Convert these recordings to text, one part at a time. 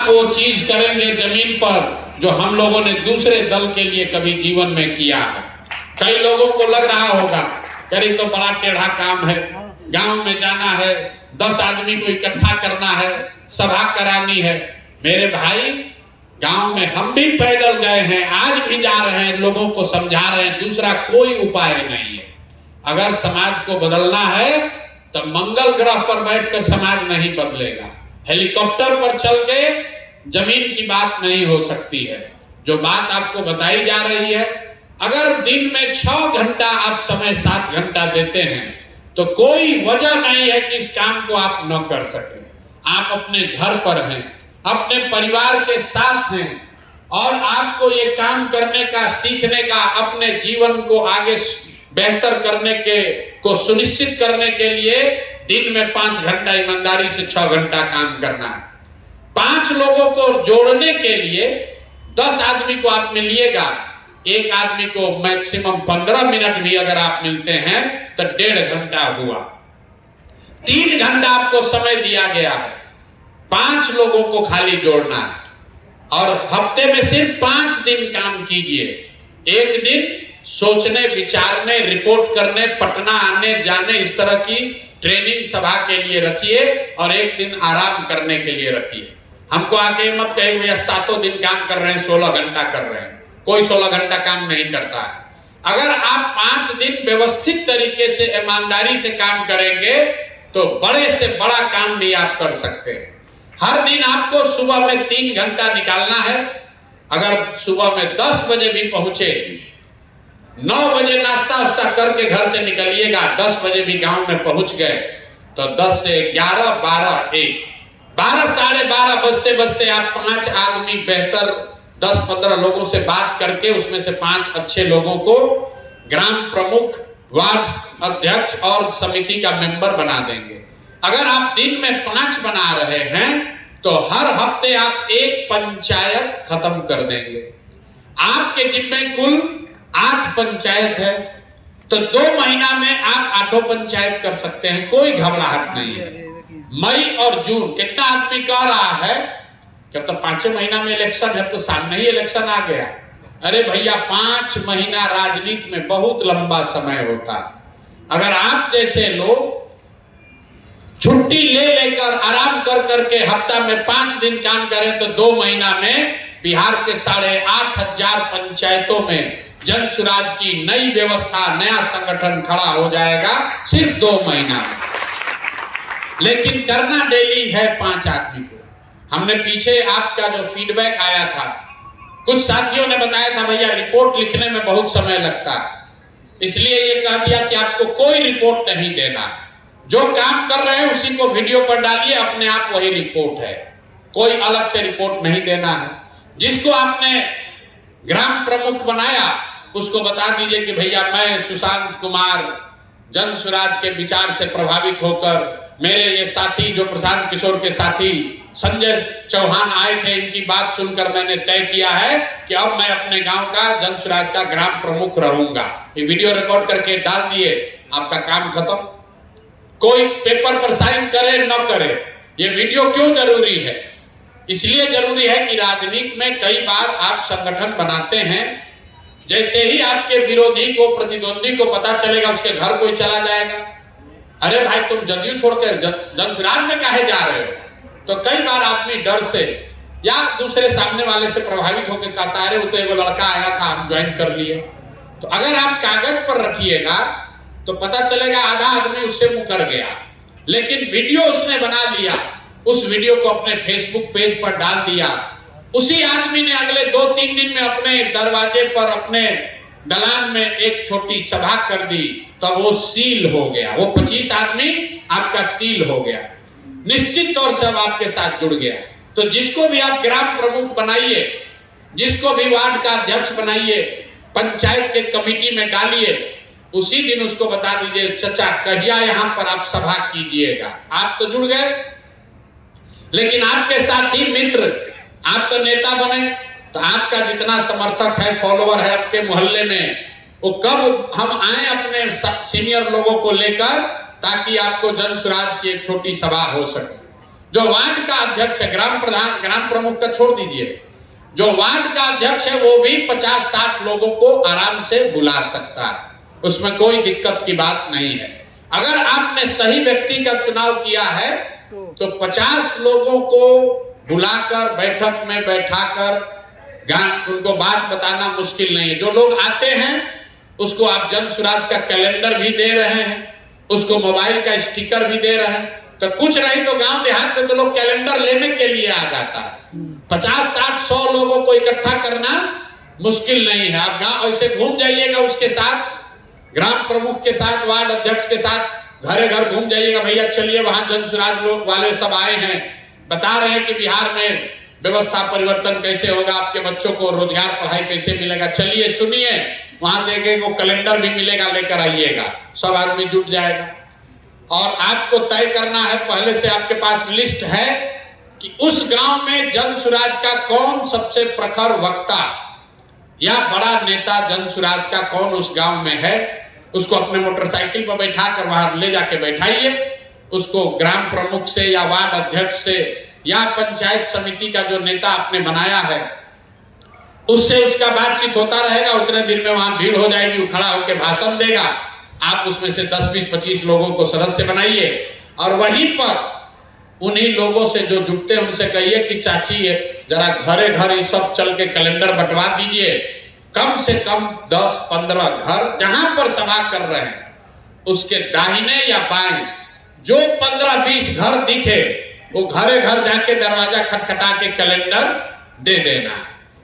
वो चीज करेंगे जमीन पर जो हम लोगों ने दूसरे दल के लिए कभी जीवन में किया है। कई लोगों को लग रहा होगा करी तो बड़ा टेढ़ा काम है, गांव में जाना है, 10 आदमी को इकट्ठा करना है, सभा करानी है। मेरे भाई, गांव में हम भी पैदल गए हैं, आज भी जा रहे हैं, लोगों को समझा रहे हैं, दूसरा कोई उपाय नहीं है। अगर समाज को बदलना है तो मंगल ग्रह पर बैठकर समाज नहीं बदलेगा, हेलीकॉप्टर पर चल के जमीन की बात नहीं हो सकती है। जो बात आपको बताई जा रही है, अगर दिन में 6 घंटा आप समय 7 घंटा देते हैं तो कोई वजह नहीं है कि इस काम को आप न कर सकें। आप अपने घर पर हैं, अपने परिवार के साथ हैं और आपको ये काम करने का, सीखने का, अपने जीवन को आगे बेहतर करने के को सुनिश्चित करने के लिए दिन में 5 घंटा ईमानदारी से 6 घंटा काम करना है। 5 लोगों को जोड़ने के लिए 10 आदमी को आप मिलिएगा, एक आदमी को मैक्सिमम 15 मिनट भी अगर आप मिलते हैं तो 1.5 घंटा हुआ। 3 घंटा आपको समय दिया गया है, 5 लोगों को खाली जोड़ना है और हफ्ते में सिर्फ 5 दिन काम कीजिए। एक दिन सोचने, विचारने, रिपोर्ट करने, पटना आने जाने, इस तरह की ट्रेनिंग सभा के लिए रखिए और एक दिन आराम करने के लिए रखिए। हमको आके मत कहे भैया 7 दिन काम कर रहे हैं, 16 घंटा कर रहे हैं। कोई 16 घंटा काम नहीं करता है। अगर आप 5 दिन व्यवस्थित तरीके से, ईमानदारी से काम करेंगे तो बड़े से बड़ा काम भी आप कर सकते हैं। हर दिन आपको सुबह में 3 घंटा निकालना है। अगर सुबह में 10 बजे भी पहुंचे, 9 बजे नाश्ता वास्ता करके घर से निकलिएगा, 10 बजे भी गांव में पहुंच गए तो 10 से 11, 12, 1, 12, साढ़े 12 बजते बजते आप 5 आदमी बेहतर 10-15 लोगों से बात करके उसमें से 5 अच्छे लोगों को ग्राम प्रमुख, वार्ड अध्यक्ष और समिति का मेंबर बना देंगे। अगर आप दिन में 5 बना रहे हैं तो हर हफ्ते आप 1 पंचायत खत्म कर देंगे। आपके जिम्मे कुल 8 पंचायत है तो 2 महीना में आप 8 पंचायत कर सकते हैं, कोई घबराहट नहीं है। मई और जून कितना आदमी कह रहा है कि तो 5 महीना में इलेक्शन है, तो सामने ही इलेक्शन आ गया। अरे भैया, 5 महीना राजनीति में बहुत लंबा समय होता है। अगर आप जैसे लोग छुट्टी ले लेकर आराम कर करके हफ्ता में 5 दिन काम करें तो 2 महीना में बिहार के 8,500 पंचायतों में जन सुराज की नई व्यवस्था, नया संगठन खड़ा हो जाएगा, सिर्फ 2 महीना में। लेकिन करना डेली है 5 आदमी को। हमने पीछे आपका जो फीडबैक आया था, कुछ साथियों ने बताया था भैया रिपोर्ट लिखने में बहुत समय लगता है, इसलिए ये कह दिया कि आपको कोई रिपोर्ट नहीं देना, जो काम कर रहे हैं उसी को वीडियो पर डालिए, अपने आप वही रिपोर्ट है, कोई अलग से रिपोर्ट नहीं देना है। जिसको आपने ग्राम प्रमुख बनाया उसको बता दीजिए कि भैया मैं सुशांत कुमार जन सुराज के विचार से प्रभावित होकर, मेरे ये साथी जो प्रशांत किशोर के साथी संजय चौहान आए थे, इनकी बात सुनकर मैंने तय किया है कि अब मैं अपने गांव का जन सुराज का ग्राम प्रमुख रहूंगा। ये वीडियो रिकॉर्ड करके डाल दिए, आपका काम खत्म। कोई पेपर पर साइन करे न करे, ये वीडियो क्यों जरूरी है? इसलिए जरूरी है कि राजनीति में कई बार आप संगठन बनाते हैं, जैसे ही आपके विरोधी को, प्रतिद्वंदी को पता चलेगा उसके घर कोई चला जाएगा, अरे भाई तुम जदयू छोड़कर जन सुराज में काहे जा रहे हो? तो कई बार आदमी डर से या दूसरे सामने वाले से प्रभावित होकर कहता है, अरे वो तो एगो लड़का आया था हम ज्वाइन कर लिए। तो अगर आप कागज पर रखिएगा तो पता चलेगा आधा आदमी उससे मुकर गया, लेकिन वीडियो उसने बना लिया, उस वीडियो को अपने फेसबुक पेज पर डाल दिया, उसी आदमी ने अगले 2-3 दिन में अपने दरवाजे पर, अपने दलान में एक छोटी सभा कर दी, तब वो सील हो गया, वो 25 आदमी आपका सील हो गया, निश्चित तौर से अब आपके साथ जुड़ गया। तो जिसको भी आप ग्राम प्रमुख बनाइए, जिसको भी वार्ड का अध्यक्ष बनाइए, पंचायत के कमेटी में डालिए, उसी दिन उसको बता दीजिए चचा कहिया यहाँ पर आप सभा कीजिएगा। आप तो जुड़ गए, लेकिन आपके साथी मित्र, आप तो नेता बने, तो आपका जितना समर्थक है, फॉलोअर है आपके मोहल्ले में, वो कब हम आए अपने सीनियर लोगों को लेकर ताकि आपको जन सुराज की एक छोटी सभा हो सके। जो वार्ड का अध्यक्ष है, ग्राम प्रधान, ग्राम प्रमुख का छोड़ दीजिए, जो वार्ड का अध्यक्ष है वो भी 50-60 लोगों को आराम से बुला सकता है, उसमें कोई दिक्कत की बात नहीं है। अगर आपने सही व्यक्ति का चुनाव किया है तो 50 लोगों को बुलाकर बैठक में बैठाकर उनको बात बताना मुश्किल नहीं है। जो लोग आते हैं उसको आप जन सुराज का कैलेंडर भी दे रहे हैं, उसको मोबाइल का स्टिकर भी दे रहे हैं, तो कुछ नहीं तो गांव देहात में तो लोग कैलेंडर लेने के लिए आ जाता है। 50-60-100 लोगों को इकट्ठा करना मुश्किल नहीं है। आप गांव ऐसे घूम जाइएगा, उसके साथ ग्राम प्रमुख के साथ, वार्ड अध्यक्ष के साथ घरे घर घूम जाइएगा, भैया चलिए वहां जन सुराज लोग वाले सब आए हैं, बता रहे हैं कि बिहार में व्यवस्था परिवर्तन कैसे होगा, आपके बच्चों को रोजगार पढ़ाई कैसे मिलेगा, चलिए सुनिए, वहां से एक वो कैलेंडर भी मिलेगा, लेकर आइएगा, सब आदमी जुट जाएगा। और आपको तय करना है, पहले से आपके पास लिस्ट है कि उस गांव में जन सुराज का कौन सबसे प्रखर वक्ता या बड़ा नेता जन सुराज का कौन उस गांव में है, उसको अपने मोटरसाइकिल पर बैठा कर वहां ले जाके बैठाइए, उसको ग्राम प्रमुख से या वार्ड अध्यक्ष से या पंचायत समिति का जो नेता आपने बनाया है उससे उसका बातचीत होता रहेगा। उतने दिन में वहां भीड़ हो जाएगी, वो खड़ा होकर भाषण देगा, आप उसमें से 10, 20, 25 लोगों को सदस्य बनाइए और वहीं पर उन्हीं लोगों से जो जुटते हैं उनसे कहिए कि चाची जरा घरे घर ये सब चल के कैलेंडर बंटवा दीजिए, कम से कम 10-15 घर जहां पर सभा कर रहे हैं उसके दाहिने या बाएं जो 15-20 घर दिखे वो घरे घर जाके दरवाजा खटखटा के कैलेंडर दे देना।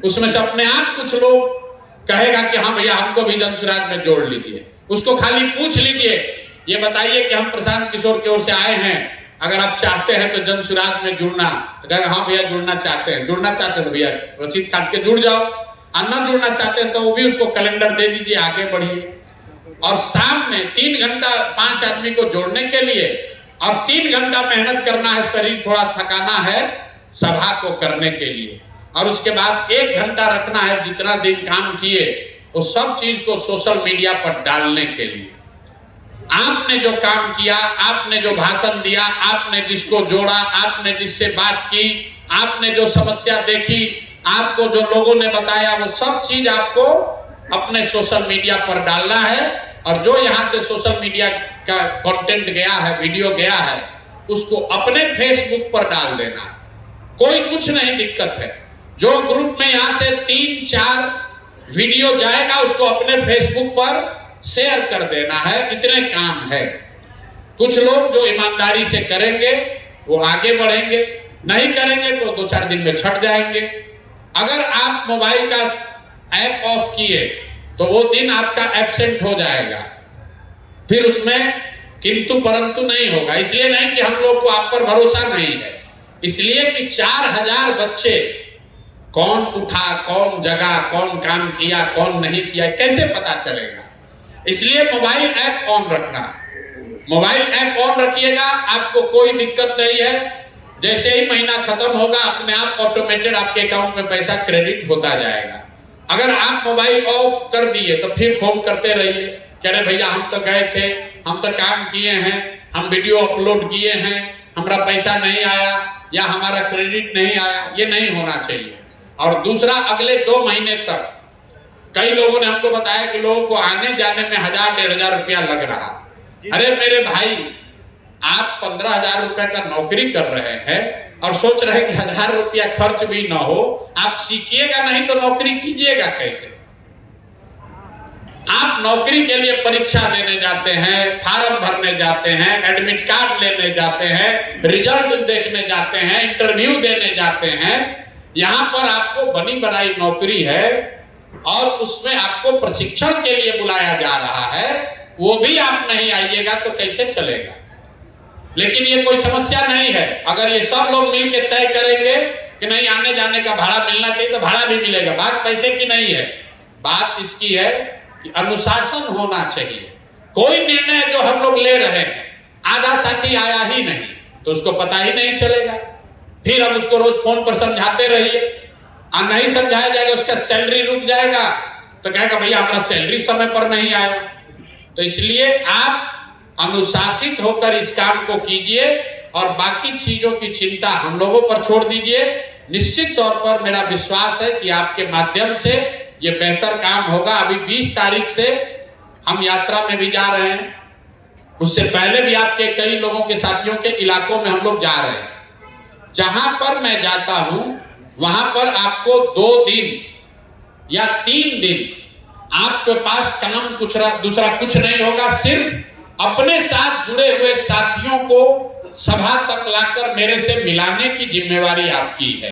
उसमें से अपने आप कुछ लोग कहेगा कि हाँ भैया हमको भी जन सुराज में जोड़ लीजिए। उसको खाली पूछ लीजिए, ये बताइए कि हम प्रशांत किशोर की ओर से आए हैं, अगर आप चाहते हैं तो जन सुराज में जुड़ना, तो कहेगा हाँ भैया जुड़ना चाहते हैं, जुड़ना चाहते हैं तो भैया रसीद काट के जुड़ जाओ, और न जुड़ना चाहते हैं तो वो भी उसको कैलेंडर दे दीजिए, आगे बढ़िए। और शाम में 3 घंटा 5 आदमी को जोड़ने के लिए और 3 घंटा मेहनत करना है, शरीर थोड़ा थकाना है सभा को करने के लिए, और उसके बाद 1 घंटा रखना है जितना दिन काम किए वो सब चीज को सोशल मीडिया पर डालने के लिए। आपने जो काम किया, आपने जो भाषण दिया, आपने जिसको जोड़ा, आपने जिससे बात की, आपने जो समस्या देखी, आपको जो लोगों ने बताया, वो सब चीज आपको अपने सोशल मीडिया पर डालना है। और जो यहाँ से सोशल मीडिया का कंटेंट गया है, वीडियो गया है, उसको अपने फेसबुक पर डाल देना, कोई कुछ नहीं दिक्कत है। जो ग्रुप में यहाँ से 3-4 वीडियो जाएगा उसको अपने फेसबुक पर शेयर कर देना है, इतने काम है। कुछ लोग जो ईमानदारी से करेंगे वो आगे बढ़ेंगे, नहीं करेंगे तो 2-4 दिन में छट जाएंगे। अगर आप मोबाइल का ऐप ऑफ किए तो वो दिन आपका एब्सेंट हो जाएगा, फिर उसमें किंतु परंतु नहीं होगा। इसलिए नहीं कि हम लोग को आप पर भरोसा नहीं है, इसलिए कि 4000 बच्चे कौन उठा, कौन जगा, कौन काम किया, कौन नहीं किया, कैसे पता चलेगा। इसलिए मोबाइल ऐप ऑन रखना, मोबाइल ऐप ऑन रखिएगा, आपको कोई दिक्कत नहीं है। जैसे ही महीना खत्म होगा अपने आप ऑटोमेटेड आपके अकाउंट में पैसा क्रेडिट होता जाएगा। अगर आप मोबाइल ऑफ कर दिए तो फिर फोन करते रहिए, कह रहे भैया हम तो गए थे, हम तो काम किए हैं, हम वीडियो अपलोड किए हैं, हमारा पैसा नहीं आया या हमारा क्रेडिट नहीं आया, ये नहीं होना चाहिए। और दूसरा, अगले 2 महीने तक कई लोगों ने हमको बताया कि लोगों को आने जाने में 1000-1500 रुपया लग रहा। अरे मेरे भाई, आप 15,000 रुपए का नौकरी कर रहे हैं और सोच रहे हैं कि 1000 रुपया खर्च भी ना हो, आप सीखिएगा नहीं तो नौकरी कीजिएगा कैसे। आप नौकरी के लिए परीक्षा देने जाते हैं, फार्म भरने जाते हैं, एडमिट कार्ड लेने जाते हैं, रिजल्ट देखने जाते हैं, इंटरव्यू देने जाते हैं। यहाँ पर आपको बनी बनाई नौकरी है और उसमें आपको प्रशिक्षण के लिए बुलाया जा रहा है, वो भी आप नहीं आइएगा तो कैसे चलेगा। लेकिन ये कोई समस्या नहीं है, अगर ये सब लोग मिलकर तय करेंगे कि नहीं आने जाने का भाड़ा मिलना चाहिए तो भाड़ा भी मिलेगा। बात पैसे की नहीं है, बात इसकी है कि अनुशासन होना चाहिए। कोई निर्णय जो हम लोग ले रहे हैं, आधा साथी आया ही नहीं तो उसको पता ही नहीं चलेगा, फिर हम उसको रोज फोन पर समझाते रहिए और नहीं समझाया जाएगा, उसका सैलरी रुक जाएगा तो कहेगा भैया हमारा सैलरी समय पर नहीं आया। तो इसलिए आप अनुशासित होकर इस काम को कीजिए और बाकी चीजों की चिंता हम लोगों पर छोड़ दीजिए। निश्चित तौर पर मेरा विश्वास है कि आपके माध्यम से ये बेहतर काम होगा। अभी 20 तारीख से हम यात्रा में भी जा रहे हैं, उससे पहले भी आपके कई लोगों के साथियों के इलाकों में हम लोग जा रहे हैं। जहां पर मैं जाता हूं वहां पर आपको 2 दिन या 3 दिन आपके पास काम दूसरा कुछ नहीं होगा। सिर्फ अपने साथ जुड़े हुए साथियों को सभा तक लाकर मेरे से मिलाने की जिम्मेवारी आपकी है।